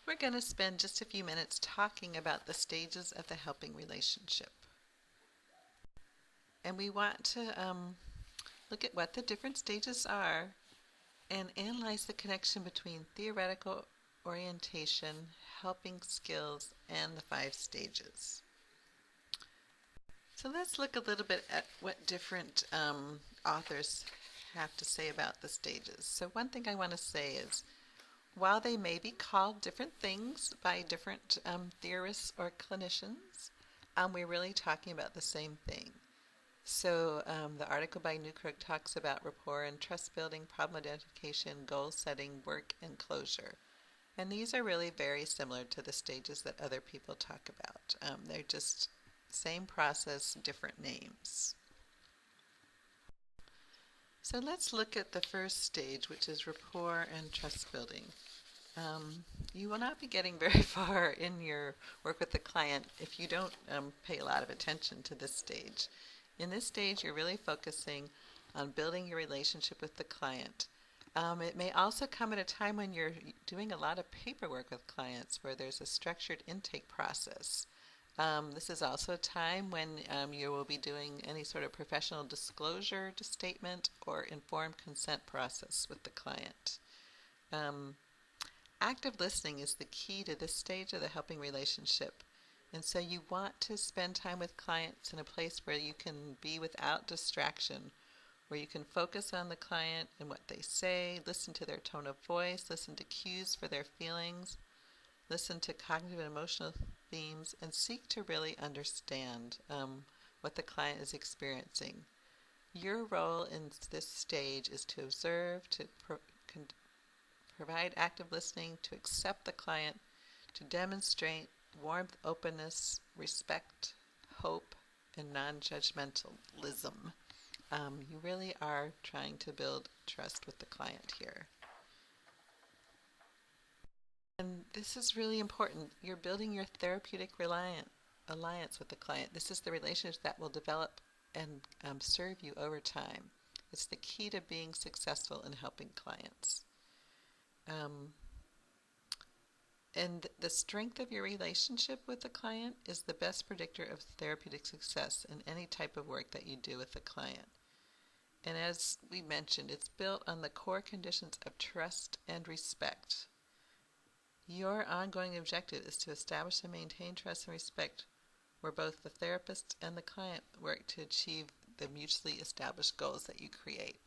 We're going to spend just a few minutes talking about the stages of the helping relationship. And we want to look at what the different stages are and analyze the connection between theoretical orientation, helping skills, and the 5 stages. So let's look a little bit at what different authors have to say about the stages. So one thing I want to say is while they may be called different things by different theorists or clinicians, we're really talking about the same thing. So the article by Newkirk talks about rapport and trust building, problem identification, goal setting, work, and closure. And these are really very similar to the stages that other people talk about. They're just same process, different names. So let's look at the first stage, which is rapport and trust building. You will not be getting very far in your work with the client if you don't pay a lot of attention to this stage. In this stage, you're really focusing on building your relationship with the client. It may also come at a time when you're doing a lot of paperwork with clients where there's a structured intake process. This is also a time when you will be doing any sort of professional disclosure statement or informed consent process with the client. Active listening is the key to this stage of the helping relationship. And so you want to spend time with clients in a place where you can be without distraction, where you can focus on the client and what they say, listen to their tone of voice, listen to cues for their feelings, listen to cognitive and emotional themes, and seek to really understand what the client is experiencing. Your role in this stage is to observe, to provide active listening, to accept the client, to demonstrate warmth, openness, respect, hope, and non-judgmentalism. You really are trying to build trust with the client here. And this is really important. You're building your therapeutic alliance with the client. This is the relationship that will develop and serve you over time. It's the key to being successful in helping clients. And the strength of your relationship with the client is the best predictor of therapeutic success in any type of work that you do with the client. And as we mentioned, it's built on the core conditions of trust and respect. Your ongoing objective is to establish and maintain trust and respect where both the therapist and the client work to achieve the mutually established goals that you create.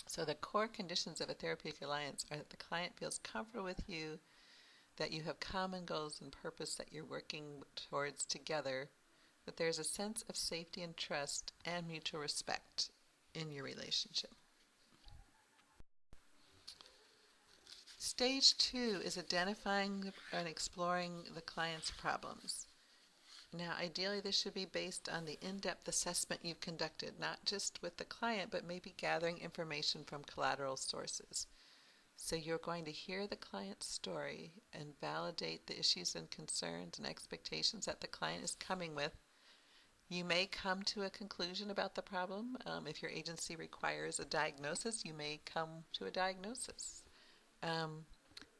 So the core conditions of a therapeutic alliance are that the client feels comfortable with you, that you have common goals and purpose that you're working towards together, that there's a sense of safety and trust and mutual respect in your relationship. Stage 2 is identifying and exploring the client's problems. Now, ideally, this should be based on the in-depth assessment you've conducted, not just with the client, but maybe gathering information from collateral sources. So you're going to hear the client's story and validate the issues and concerns and expectations that the client is coming with. You may come to a conclusion about the problem. If your agency requires a diagnosis, you may come to a diagnosis.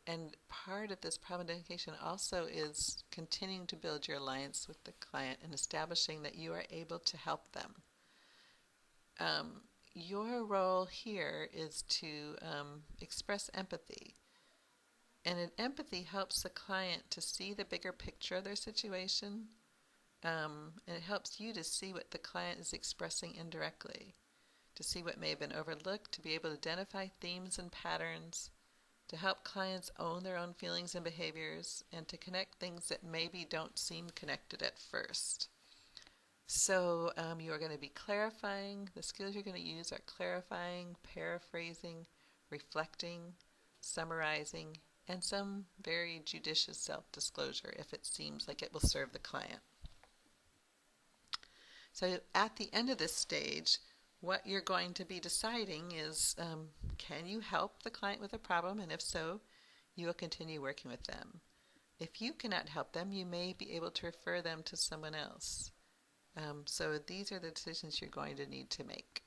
And part of this problem identification also is continuing to build your alliance with the client and establishing that you are able to help them. Your role here is to express empathy. And empathy helps the client to see the bigger picture of their situation, and it helps you to see what the client is expressing indirectly, to see what may have been overlooked, to be able to identify themes and patterns, to help clients own their own feelings and behaviors, and to connect things that maybe don't seem connected at first. So you are going to be clarifying. The skills you're going to use are clarifying, paraphrasing, reflecting, summarizing, and some very judicious self-disclosure if it seems like it will serve the client. So at the end of this stage, what you're going to be deciding is, can you help the client with a problem? And if so, you will continue working with them. If you cannot help them, you may be able to refer them to someone else. So these are the decisions you're going to need to make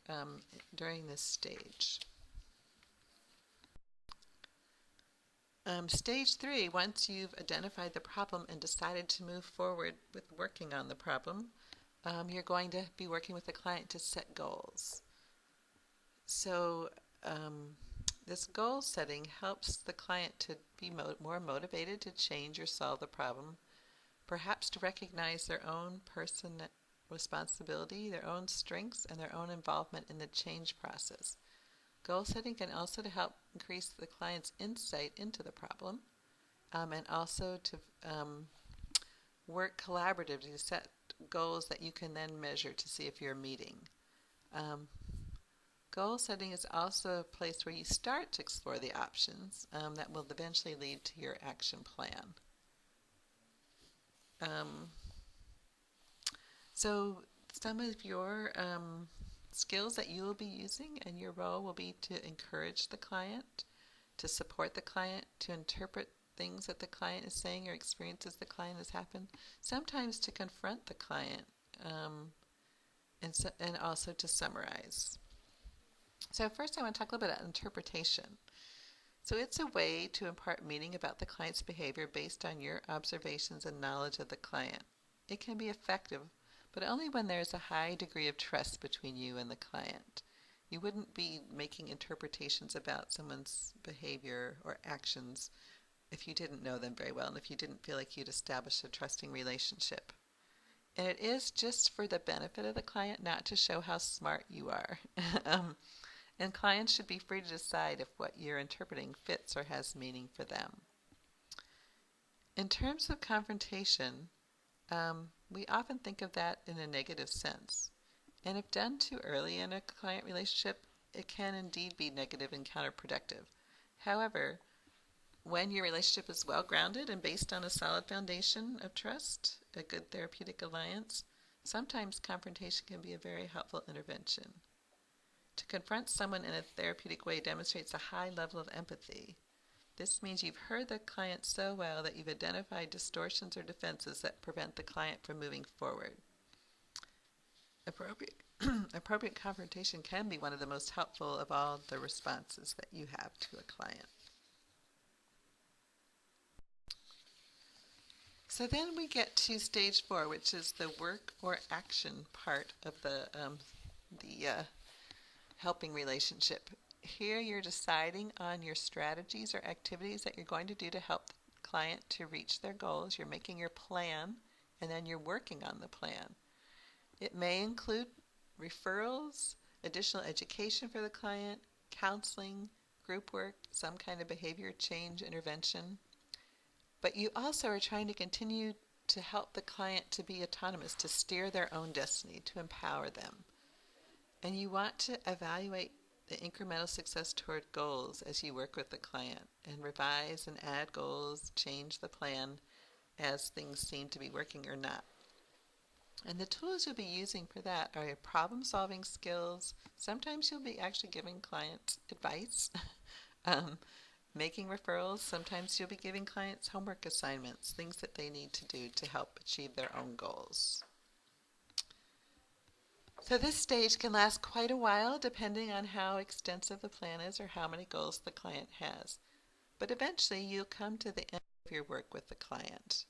during this stage. Stage three, once you've identified the problem and decided to move forward with working on the problem, you're going to be working with the client to set goals. So this goal setting helps the client to be more motivated to change or solve the problem, perhaps to recognize their own personal responsibility, their own strengths, and their own involvement in the change process. Goal setting can also to help increase the client's insight into the problem, and also to work collaboratively to set goals that you can then measure to see if you're meeting. Um, Goal setting is also a place where you start to explore the options that will eventually lead to your action plan. Um, so some of your skills that you will be using and your role will be to encourage the client, to support the client, to interpret things that the client is saying or experiences the client has happened, sometimes to confront the client, and also to summarize. So first I want to talk a little bit about interpretation. So it's a way to impart meaning about the client's behavior based on your observations and knowledge of the client. It can be effective, but only when there's a high degree of trust between you and the client. You wouldn't be making interpretations about someone's behavior or actions if you didn't know them very well and if you didn't feel like you'd established a trusting relationship. And it is just for the benefit of the client, not to show how smart you are. And clients should be free to decide if what you're interpreting fits or has meaning for them. In terms of confrontation, we often think of that in a negative sense. And if done too early in a client relationship, it can indeed be negative and counterproductive. However, when your relationship is well grounded and based on a solid foundation of trust, a good therapeutic alliance, sometimes confrontation can be a very helpful intervention. To confront someone in a therapeutic way demonstrates a high level of empathy. This means you've heard the client so well that you've identified distortions or defenses that prevent the client from moving forward. Appropriate confrontation can be one of the most helpful of all the responses that you have to a client. So then we get to stage four, which is the work or action part of the helping relationship. Here you're deciding on your strategies or activities that you're going to do to help the client to reach their goals. You're making your plan, and then you're working on the plan. It may include referrals, additional education for the client, counseling, group work, some kind of behavior change intervention. But you also are trying to continue to help the client to be autonomous, to steer their own destiny, to empower them. And you want to evaluate the incremental success toward goals as you work with the client and revise and add goals, change the plan as things seem to be working or not. And the tools you'll be using for that are your problem-solving skills. Sometimes you'll be actually giving clients advice, making referrals. Sometimes you'll be giving clients homework assignments, things that they need to do to help achieve their own goals. So this stage can last quite a while depending on how extensive the plan is or how many goals the client has. But eventually you'll come to the end of your work with the client.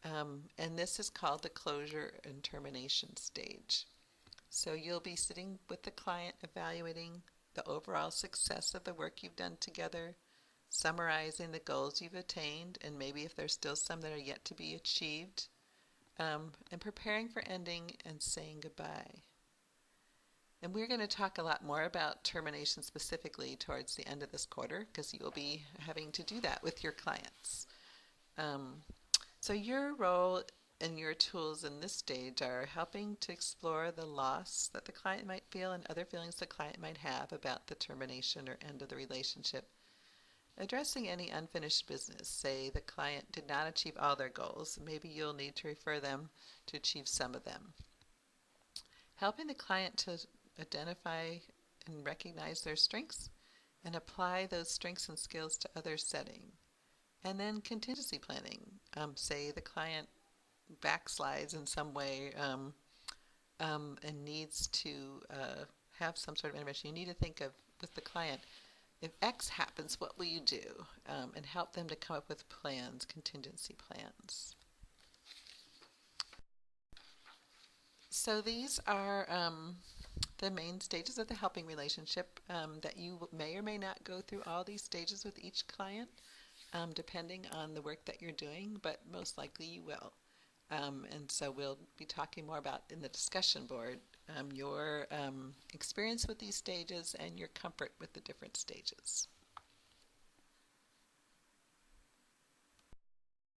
And this is called the closure and termination stage. So you'll be sitting with the client evaluating the overall success of the work you've done together, summarizing the goals you've attained, and maybe if there's still some that are yet to be achieved, and preparing for ending and saying goodbye. And we're going to talk a lot more about termination specifically towards the end of this quarter because you will be having to do that with your clients. So your role and your tools in this stage are helping to explore the loss that the client might feel and other feelings the client might have about the termination or end of the relationship. Addressing any unfinished business, say the client did not achieve all their goals, maybe you'll need to refer them to achieve some of them. Helping the client to identify and recognize their strengths and apply those strengths and skills to other settings. And then contingency planning. Say the client backslides in some way and needs to have some sort of intervention. You need to think of, with the client, if X happens, what will you do? And help them to come up with plans, contingency plans. So these are the main stages of the helping relationship that you may or may not go through all these stages with each client, depending on the work that you're doing, but most likely you will. And so we'll be talking more about in the discussion board your experience with these stages and your comfort with the different stages.